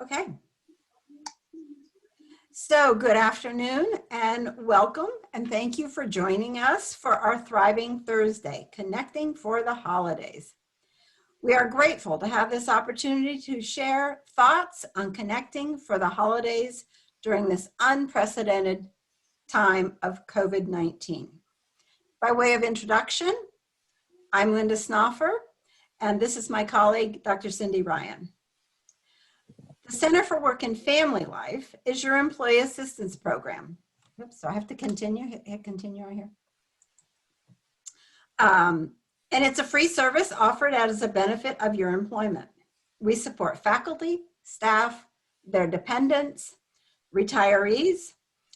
Okay. So good afternoon and welcome, and thank you for joining us for our Thriving Thursday, Connecting for the Holidays. We are grateful to have this opportunity to share thoughts on connecting for the holidays during this unprecedented time of COVID-19. By way of introduction, I'm Linda Snoffer, and this is my colleague, Dr. Cindy Ryan. The Center for Work and Family Life is your employee assistance program. Oops, so I have to continue, hit continue on here. And it's a free service offered as a benefit of your employment. We support faculty, staff, their dependents, retirees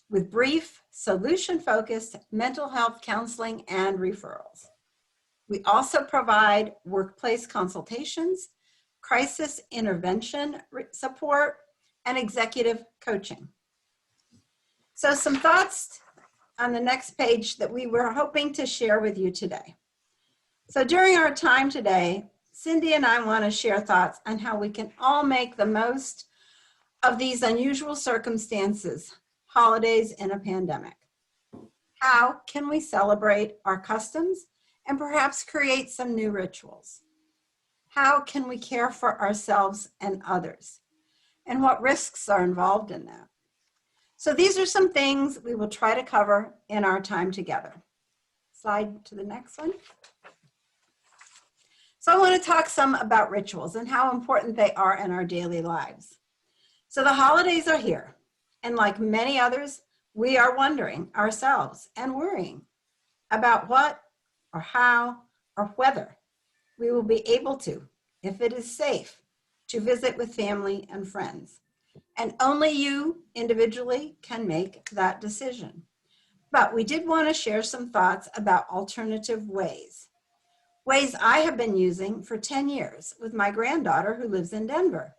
with brief, solution-focused mental health counseling and referrals. We also provide workplace consultations, crisis intervention support, and executive coaching. So some thoughts on the next page that we were hoping to share with you today. So during our time today, Cindy and I want to share thoughts on how we can all make the most of these unusual circumstances, holidays in a pandemic. How can we celebrate our customs and perhaps create some new rituals? How can we care for ourselves and others? And what risks are involved in that? So these are some things we will try to cover in our time together. Slide to the next one. So I want to talk some about rituals and how important they are in our daily lives. So the holidays are here, and like many others, we are wondering ourselves and worrying about what or how or whether we will be able to, if it is safe, to visit with family and friends. And only you individually can make that decision. But we did want to share some thoughts about alternative ways I have been using for 10 years with my granddaughter who lives in Denver,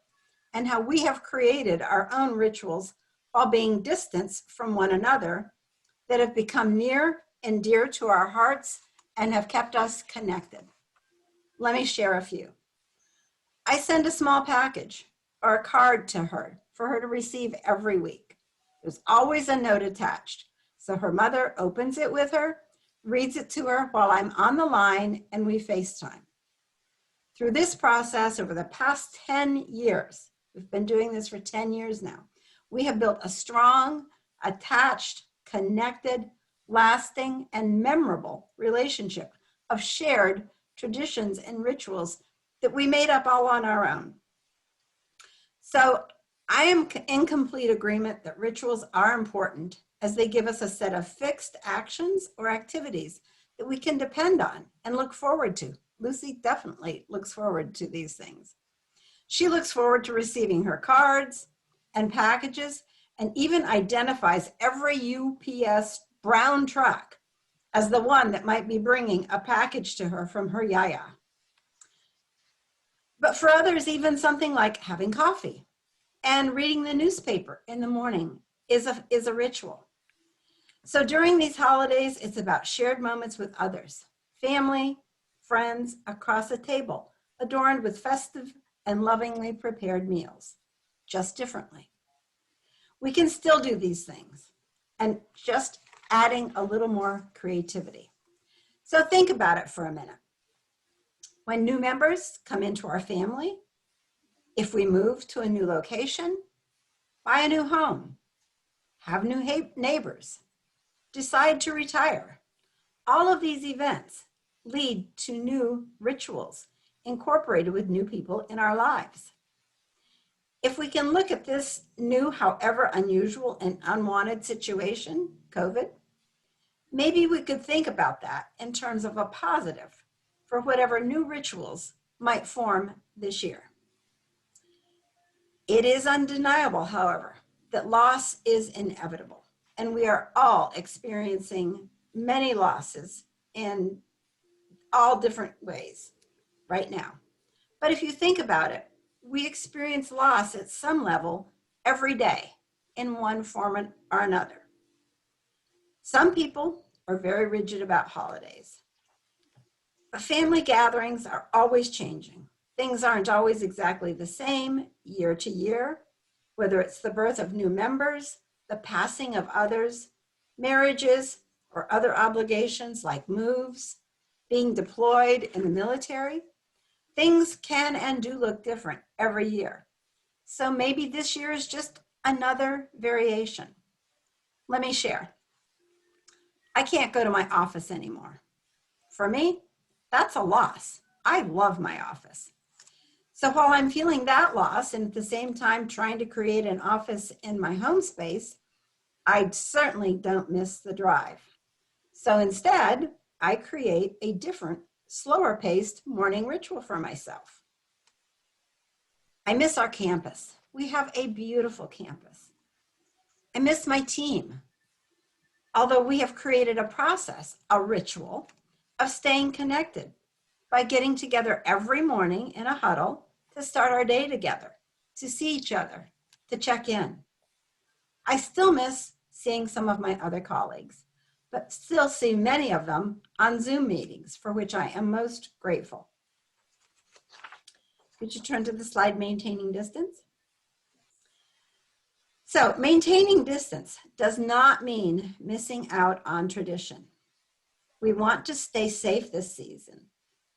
and how we have created our own rituals while being distanced from one another that have become near and dear to our hearts and have kept us connected. Let me share a few. I send a small package or a card to her for her to receive every week. There's always a note attached, so her mother opens it with her, reads it to her while I'm on the line, and we FaceTime. Through this process over the past 10 years, we've been doing this for 10 years now, we have built a strong, attached, connected, lasting, and memorable relationship of shared traditions and rituals that we made up all on our own. So I am in complete agreement that rituals are important as they give us a set of fixed actions or activities that we can depend on and look forward to. Lucy definitely looks forward to these things. She looks forward to receiving her cards and packages, and even identifies every UPS brown truck as the one that might be bringing a package to her from her yaya. But for others, even something like having coffee and reading the newspaper in the morning is a ritual. So during these holidays, it's about shared moments with others, family, friends across a table, adorned with festive and lovingly prepared meals, just differently. We can still do these things, and just adding a little more creativity. So think about it for a minute. When new members come into our family, if we move to a new location, buy a new home, have new neighbors, decide to retire, all of these events lead to new rituals incorporated with new people in our lives. If we can look at this new, however unusual and unwanted situation, COVID, maybe we could think about that in terms of a positive for whatever new rituals might form this year. It is undeniable, however, that loss is inevitable, and we are all experiencing many losses in all different ways right now. But if you think about it, we experience loss at some level every day in one form or another. Some people are very rigid about holidays. But family gatherings are always changing. Things aren't always exactly the same year to year, whether it's the birth of new members, the passing of others, marriages, or other obligations like moves, being deployed in the military. Things can and do look different every year. So maybe this year is just another variation. Let me share. I can't go to my office anymore. For me, that's a loss. I love my office. So while I'm feeling that loss and at the same time trying to create an office in my home space, I certainly don't miss the drive. So instead, I create a different, slower paced morning ritual for myself. I miss our campus. We have a beautiful campus. I miss my team. Although we have created a process, a ritual of staying connected by getting together every morning in a huddle to start our day together, to see each other, to check in. I still miss seeing some of my other colleagues, but still see many of them on Zoom meetings, for which I am most grateful. Could you turn to the slide, maintaining distance? So maintaining distance does not mean missing out on tradition. We want to stay safe this season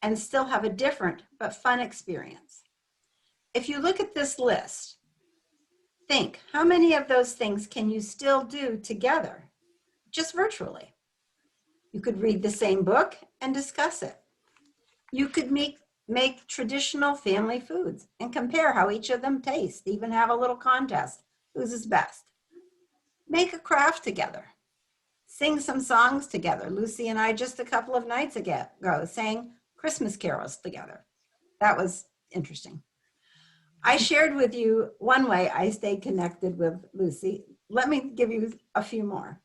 and still have a different but fun experience. If you look at this list, think, how many of those things can you still do together, just virtually? You could read the same book and discuss it. You could make traditional family foods and compare how each of them taste, even have a little contest, whose is best. Make a craft together. Sing some songs together. Lucy and I just a couple of nights ago sang Christmas carols together. That was interesting. I shared with you one way I stayed connected with Lucy. Let me give you a few more.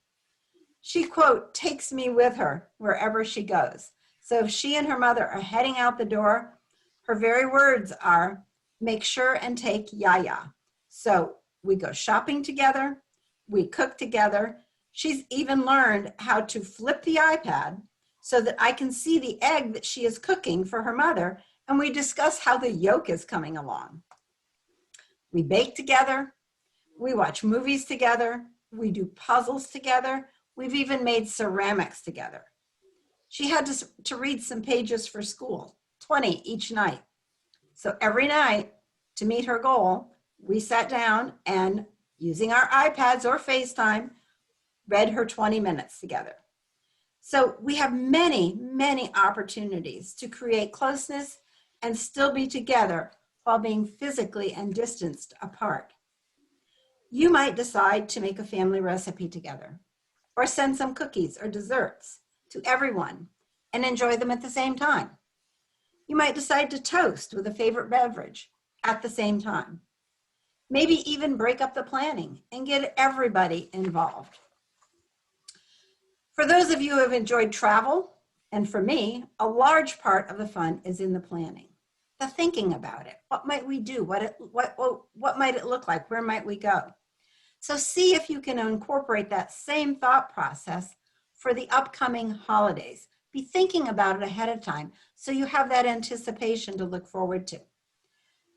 She, quote, takes me with her wherever she goes. So if she and her mother are heading out the door, her very words are, make sure and take Yaya. So we go shopping together, we cook together. She's even learned how to flip the iPad so that I can see the egg that she is cooking for her mother, and we discuss how the yolk is coming along. We bake together, we watch movies together, we do puzzles together, we've even made ceramics together. She had to read some pages for school, 20 each night. So every night, to meet her goal, we sat down and, using our iPads or FaceTime, read her 20 minutes together. So we have many, many opportunities to create closeness and still be together while being physically and distanced apart. You might decide to make a family recipe together, or send some cookies or desserts to everyone and enjoy them at the same time. You might decide to toast with a favorite beverage at the same time. Maybe even break up the planning and get everybody involved. For those of you who have enjoyed travel, and for me, a large part of the fun is in the planning, the thinking about it. What might we do? What might it look like? Where might we go? So see if you can incorporate that same thought process for the upcoming holidays. Be thinking about it ahead of time so you have that anticipation to look forward to.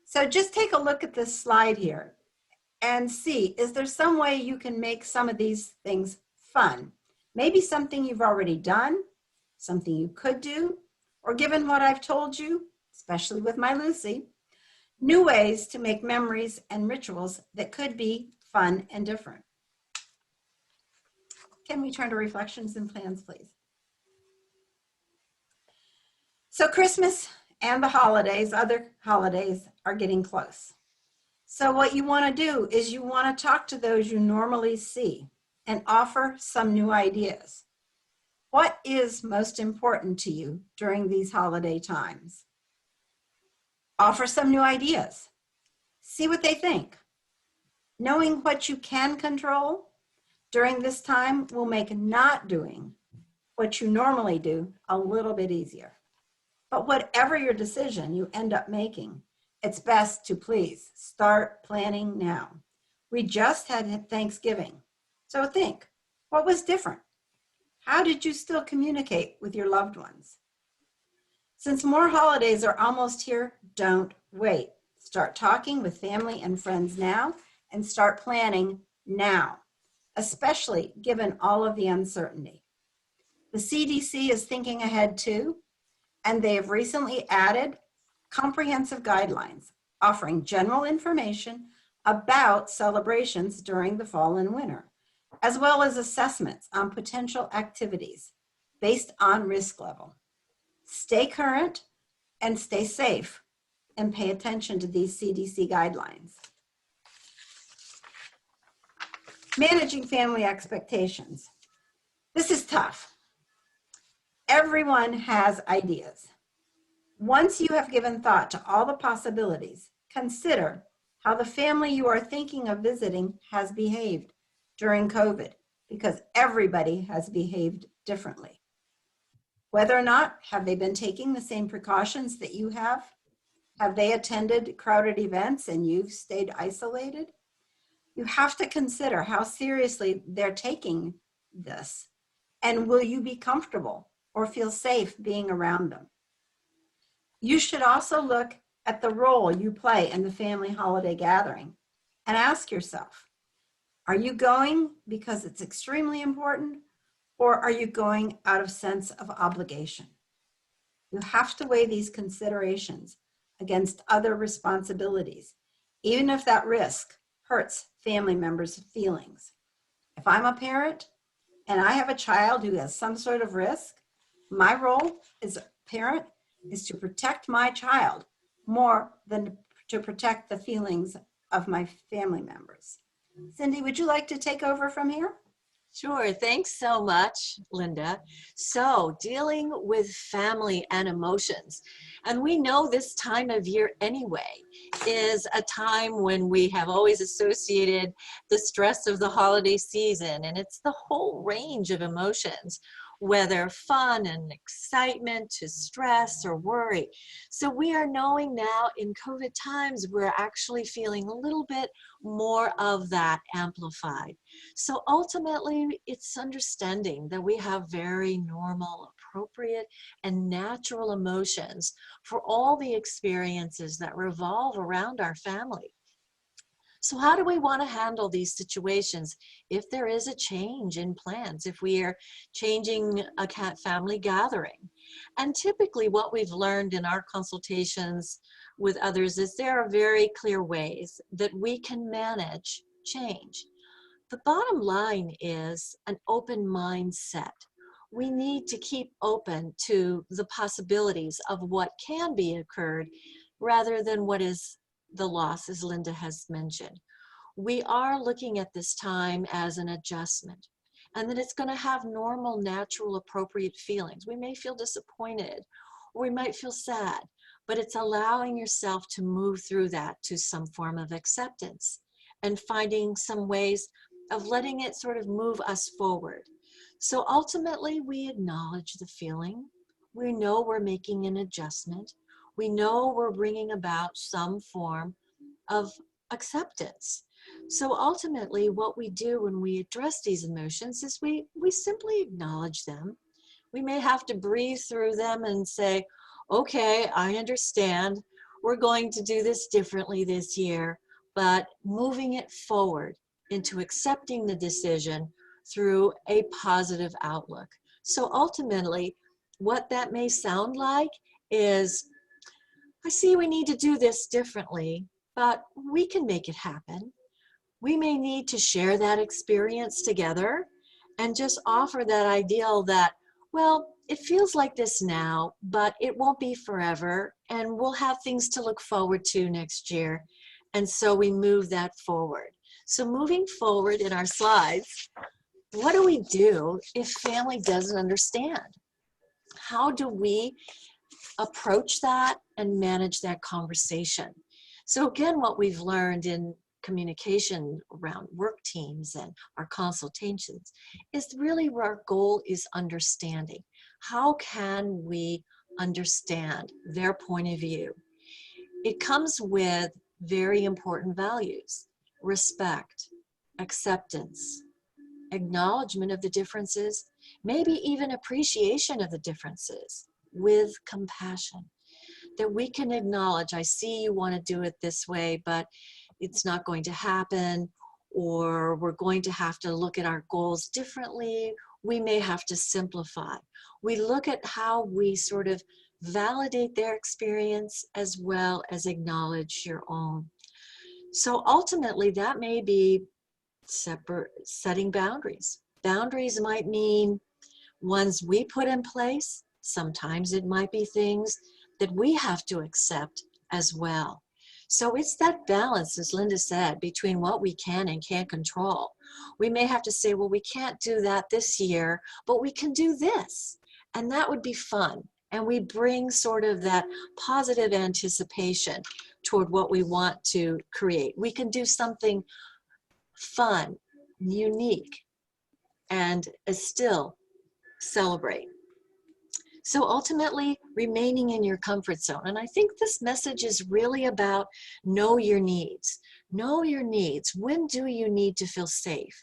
So just take a look at this slide here and see, is there some way you can make some of these things fun? Maybe something you've already done, something you could do, or given what I've told you, especially with my Lucy, new ways to make memories and rituals that could be fun and different. Can we turn to reflections and plans, please? So Christmas and the holidays, other holidays, are getting close. So what you want to do is you want to talk to those you normally see and offer some new ideas. What is most important to you during these holiday times? Offer some new ideas. See what they think. Knowing what you can control during this time will make not doing what you normally do a little bit easier. But whatever your decision you end up making, it's best to please start planning now. We just had Thanksgiving. So think, what was different? How did you still communicate with your loved ones? Since more holidays are almost here, don't wait. Start talking with family and friends now and start planning now, especially given all of the uncertainty. The CDC is thinking ahead too, and they have recently added comprehensive guidelines offering general information about celebrations during the fall and winter, as well as assessments on potential activities based on risk level. Stay current and stay safe, and pay attention to these CDC guidelines. Managing family expectations. This is tough. Everyone has ideas. Once you have given thought to all the possibilities, consider how the family you are thinking of visiting has behaved during COVID, because everybody has behaved differently. Whether or not, have they been taking the same precautions that you have? Have they attended crowded events and you've stayed isolated? You have to consider how seriously they're taking this, and will you be comfortable or feel safe being around them? You should also look at the role you play in the family holiday gathering and ask yourself, are you going because it's extremely important, or are you going out of sense of obligation? You have to weigh these considerations against other responsibilities, even if that risk hurts family members' feelings. If I'm a parent and I have a child who has some sort of risk, my role as a parent is to protect my child more than to protect the feelings of my family members. Cindy, would you like to take over from here? Sure. Thanks so much, Linda. So, dealing with family and emotions. And we know this time of year anyway is a time when we have always associated the stress of the holiday season, and it's the whole range of emotions, whether fun and excitement to stress or worry. So we are knowing now in COVID times, we're actually feeling a little bit more of that amplified. So ultimately, it's understanding that we have very normal, appropriate, and natural emotions for all the experiences that revolve around our family. So how do we want to handle these situations if there is a change in plans, if we are changing a family gathering? And typically what we've learned in our consultations with others is there are very clear ways that we can manage change. The bottom line is an open mindset. We need to keep open to the possibilities of what can be occurred rather than what is the loss, as Linda has mentioned. We are looking at this time as an adjustment, and that it's going to have normal, natural, appropriate feelings. We may feel disappointed, or we might feel sad, but it's allowing yourself to move through that to some form of acceptance and finding some ways of letting it sort of move us forward. So ultimately, we acknowledge the feeling. We know we're making an adjustment. We know we're bringing about some form of acceptance. So ultimately, what we do when we address these emotions is we simply acknowledge them. We may have to breathe through them and say, okay, I understand. We're going to do this differently this year, but moving it forward into accepting the decision through a positive outlook. So ultimately, what that may sound like is, I see we need to do this differently, but we can make it happen. We may need to share that experience together and just offer that ideal that, well, it feels like this now, but it won't be forever, and we'll have things to look forward to next year. And so we move that forward. So moving forward in our slides, what do we do if family doesn't understand? How do we approach that and manage that conversation? So again, what we've learned in communication around work teams and our consultations is really our goal is understanding. How can we understand their point of view? It comes with very important values: respect, acceptance, acknowledgement of the differences, maybe even appreciation of the differences, with compassion. That we can acknowledge, I see you want to do it this way, but it's not going to happen, or we're going to have to look at our goals differently. We may have to simplify. We look at how we sort of validate their experience as well as acknowledge your own. So ultimately, that may be setting boundaries. Boundaries might mean ones we put in place. Sometimes it might be things that we have to accept as well. So it's that balance, as Linda said, between what we can and can't control. We may have to say, well, we can't do that this year, but we can do this. And that would be fun. And we bring sort of that positive anticipation toward what we want to create. We can do something fun, unique, and still celebrate. So ultimately, remaining in your comfort zone. And I think this message is really about know your needs. Know your needs. When do you need to feel safe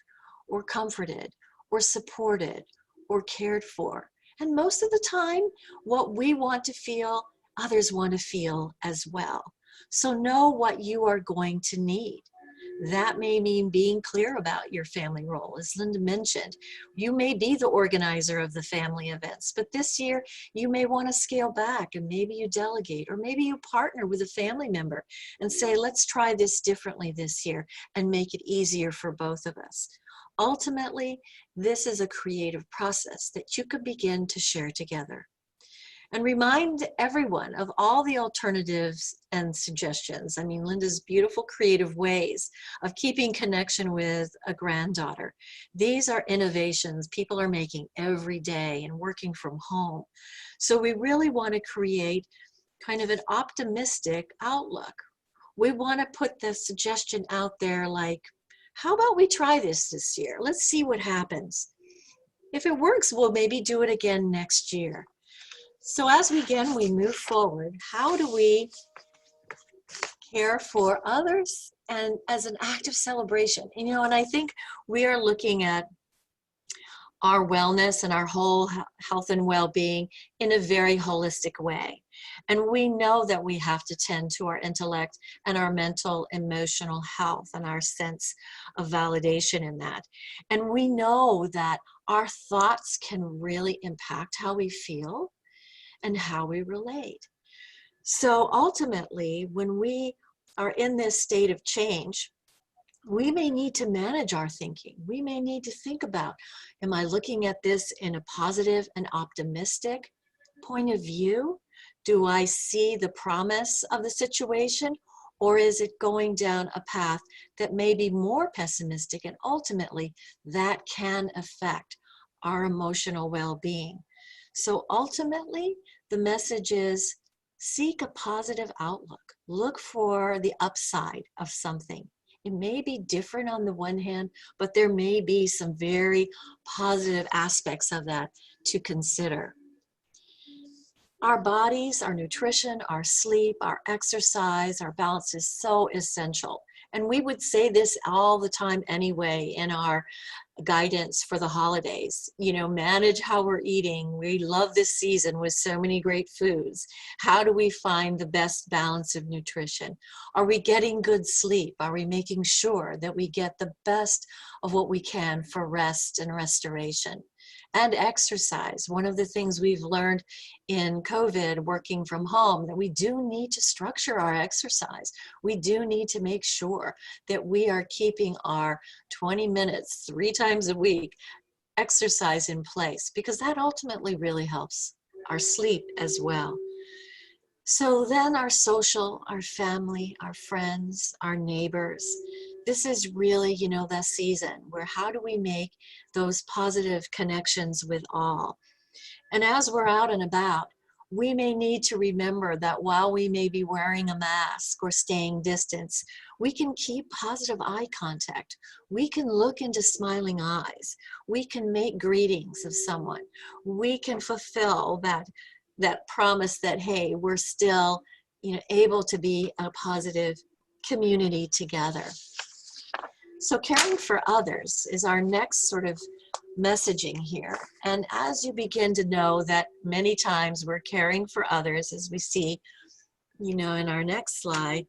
or comforted or supported or cared for? And most of the time, what we want to feel, others want to feel as well. So know what you are going to need. That may mean being clear about your family role. As Linda mentioned, you may be the organizer of the family events, but this year you may want to scale back and maybe you delegate, or maybe you partner with a family member and say, let's try this differently this year and make it easier for both of us. Ultimately, this is a creative process that you could begin to share together. And remind everyone of all the alternatives and suggestions. I mean, Linda's beautiful creative ways of keeping connection with a granddaughter. These are innovations people are making every day and working from home. So we really want to create kind of an optimistic outlook. We want to put the suggestion out there like, how about we try this year? Let's see what happens. If it works, we'll maybe do it again next year. So as we move forward, how do we care for others and as an act of celebration? You know, and I think we are looking at our wellness and our whole health and well-being in a very holistic way. And we know that we have to tend to our intellect and our mental, emotional health and our sense of validation in that. And we know that our thoughts can really impact how we feel and how we relate. So ultimately, when we are in this state of change, we may need to manage our thinking. We may need to think about, am I looking at this in a positive and optimistic point of view? Do I see the promise of the situation? Or is it going down a path that may be more pessimistic, and ultimately that can affect our emotional well-being? So ultimately, the message is seek a positive outlook. Look for the upside of something. It may be different on the one hand, but there may be some very positive aspects of that to consider. Our bodies, our nutrition, our sleep, our exercise, our balance is so essential. And we would say this all the time anyway in our guidance for the holidays. You know, manage how we're eating. We love this season with so many great foods. How do we find the best balance of nutrition? Are we getting good sleep? Are we making sure that we get the best of what we can for rest and restoration? And exercise. One of the things we've learned in COVID, working from home, that we do need to structure our exercise. We do need to make sure that we are keeping our 20 minutes 3 times a week exercise in place, because that ultimately really helps our sleep as well. So then our social, our family, our friends, our neighbors, this is really, you know, the season where how do we make those positive connections with all? And as we're out and about, we may need to remember that while we may be wearing a mask or staying distance, we can keep positive eye contact. We can look into smiling eyes. We can make greetings of someone. We can fulfill that promise that, hey, we're still, you know, able to be a positive community together. So caring for others is our next sort of messaging here. And as you begin to know that many times we're caring for others, as we see, you know, in our next slide,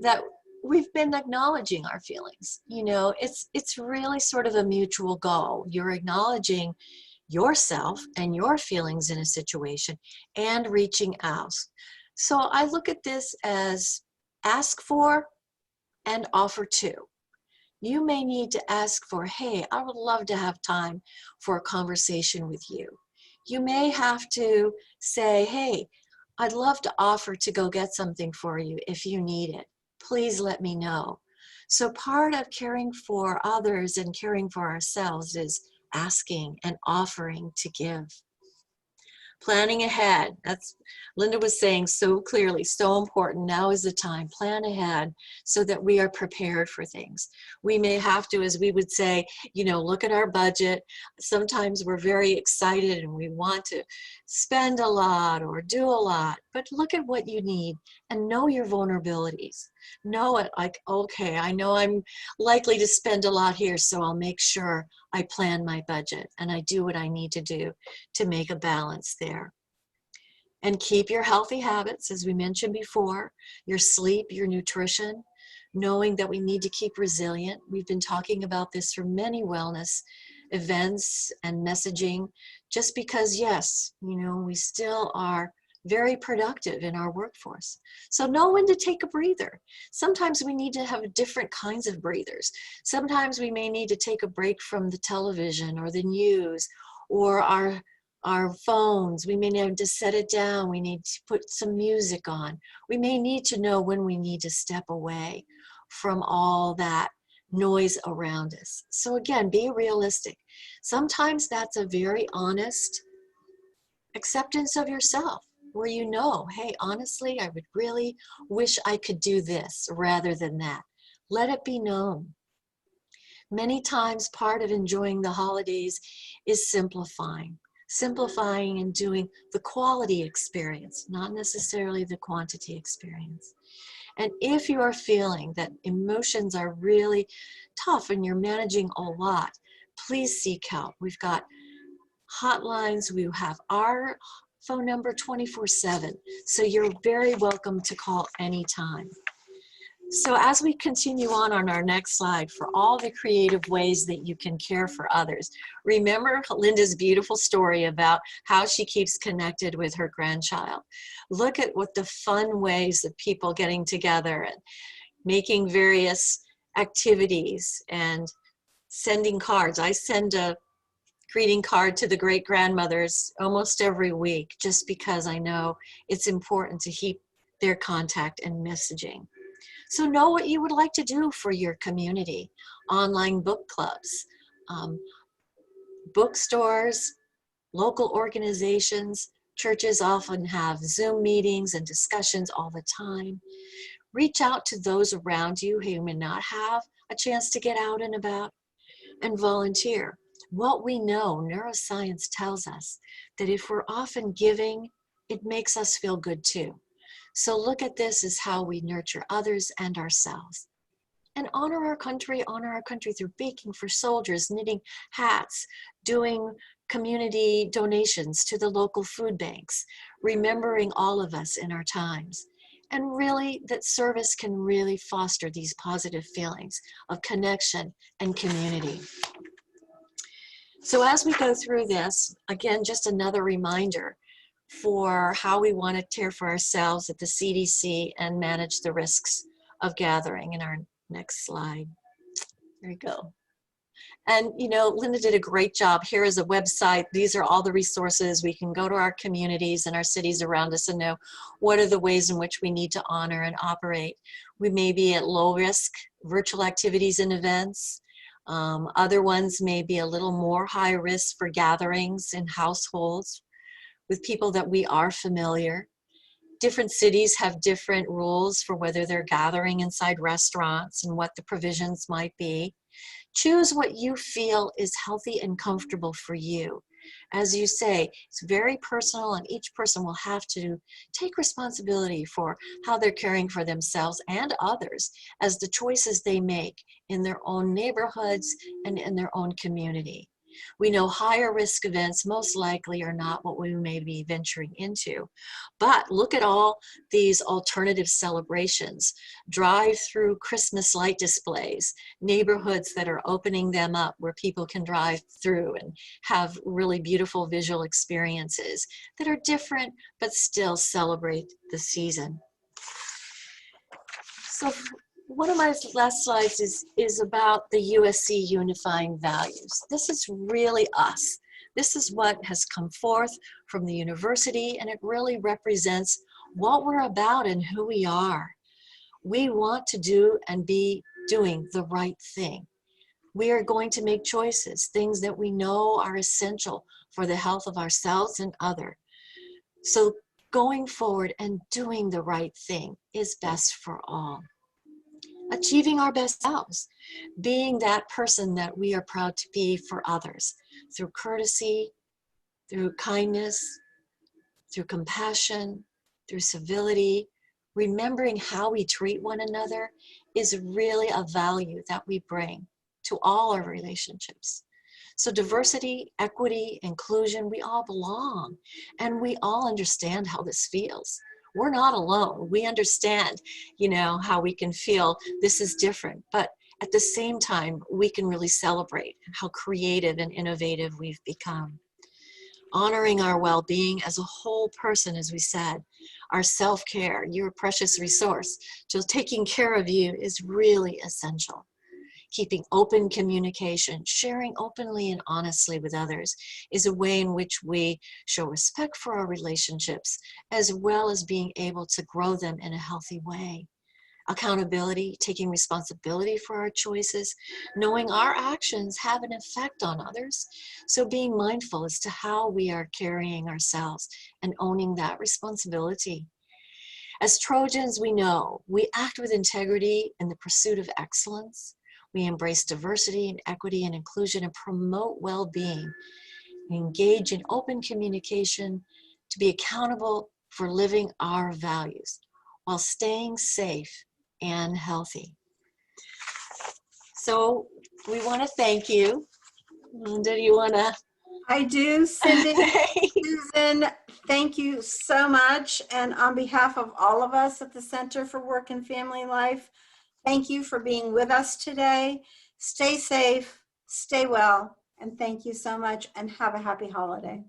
that we've been acknowledging our feelings. You know, it's really sort of a mutual goal. You're acknowledging yourself and your feelings in a situation and reaching out. So I look at this as ask for and offer to. You may need to ask for, hey, I would love to have time for a conversation with you. You may have to say, hey, I'd love to offer to go get something for you if you need it. Please let me know. So part of caring for others and caring for ourselves is asking and offering to give. Planning ahead, that's Linda was saying so clearly, so important. Now is the time. Plan ahead so that we are prepared for things. We may have to, as we would say, you know, look at our budget. Sometimes we're very excited and we want to spend a lot or do a lot, but look at what you need and know your vulnerabilities. Know it like, okay, I know I'm likely to spend a lot here, so I'll make sure I plan my budget and I do what I need to do to make a balance there. And keep your healthy habits, as we mentioned before, your sleep, your nutrition, knowing that we need to keep resilient. We've been talking about this for many wellness events and messaging, just because, yes, you know, we still are very productive in our workforce. So know when to take a breather. Sometimes we need to have different kinds of breathers. Sometimes we may need to take a break from the television or the news or our phones. We may need to set it down. We need to put some music on. We may need to know when we need to step away from all that noise around us. So again, be realistic. Sometimes that's a very honest acceptance of yourself, where you know, hey, honestly, I would really wish I could do this rather than that. Let it be known. Many times part of enjoying the holidays is simplifying and doing the quality experience, not necessarily the quantity experience. And if you are feeling that emotions are really tough and you're managing a lot, please seek help. We've got hotlines. We have our phone number 24/7. So you're very welcome to call anytime. So as we continue on our next slide, for all the creative ways that you can care for others, remember Linda's beautiful story about how she keeps connected with her grandchild. Look at what the fun ways of people getting together and making various activities and sending cards. I send a greeting card to the great-grandmothers almost every week, just because I know it's important to keep their contact and messaging. So know what you would like to do for your community. Online book clubs, bookstores, local organizations, churches often have Zoom meetings and discussions all the time. Reach out to those around you who may not have a chance to get out and about, and volunteer. What we know, neuroscience tells us that if we're often giving, it makes us feel good too. So look at this as how we nurture others and ourselves. And honor our country through baking for soldiers, knitting hats, doing community donations to the local food banks, remembering all of us in our times. And really, that service can really foster these positive feelings of connection and community. So as we go through this, again, just another reminder for how we want to care for ourselves at the CDC and manage the risks of gathering in our next slide. There you go. And you know, Linda did a great job. Here is a website. These are all the resources. We can go to our communities and our cities around us and know what are the ways in which we need to honor and operate. We may be at low risk virtual activities and events. Other ones may be a little more high risk for gatherings in households with people that we are familiar. Different cities have different rules for whether they're gathering inside restaurants and what the provisions might be. Choose what you feel is healthy and comfortable for you. As you say, it's very personal, and each person will have to take responsibility for how they're caring for themselves and others as the choices they make in their own neighborhoods and in their own community. We know higher risk events most likely are not what we may be venturing into. But look at all these alternative celebrations, drive-through Christmas light displays, neighborhoods that are opening them up where people can drive through and have really beautiful visual experiences that are different but still celebrate the season. So one of my last slides is about the USC Unifying Values. This is really us. This is what has come forth from the university, and it really represents what we're about and who we are. We want to do and be doing the right thing. We are going to make choices, things that we know are essential for the health of ourselves and others. So going forward and doing the right thing is best for all. Achieving our best selves, being that person that we are proud to be for others, through courtesy, through kindness, through compassion, through civility. Remembering how we treat one another is really a value that we bring to all our relationships. So diversity, equity, inclusion, we all belong, and we all understand how this feels. We're not alone. We understand, how we can feel this is different, but at the same time, we can really celebrate how creative and innovative we've become. Honoring our well-being as a whole person, as we said, our self-care, your precious resource, just taking care of you is really essential. Keeping open communication, sharing openly and honestly with others is a way in which we show respect for our relationships, as well as being able to grow them in a healthy way. Accountability, taking responsibility for our choices, knowing our actions have an effect on others. So being mindful as to how we are carrying ourselves and owning that responsibility. As Trojans, we know we act with integrity in the pursuit of excellence. We embrace diversity and equity and inclusion and promote well-being. We engage in open communication to be accountable for living our values while staying safe and healthy. So we want to thank you. Linda, do you want to? I do, Cindy. Susan, thank you so much. And on behalf of all of us at the Center for Work and Family Life, thank you for being with us today. Stay safe, stay well, and thank you so much, and have a happy holiday.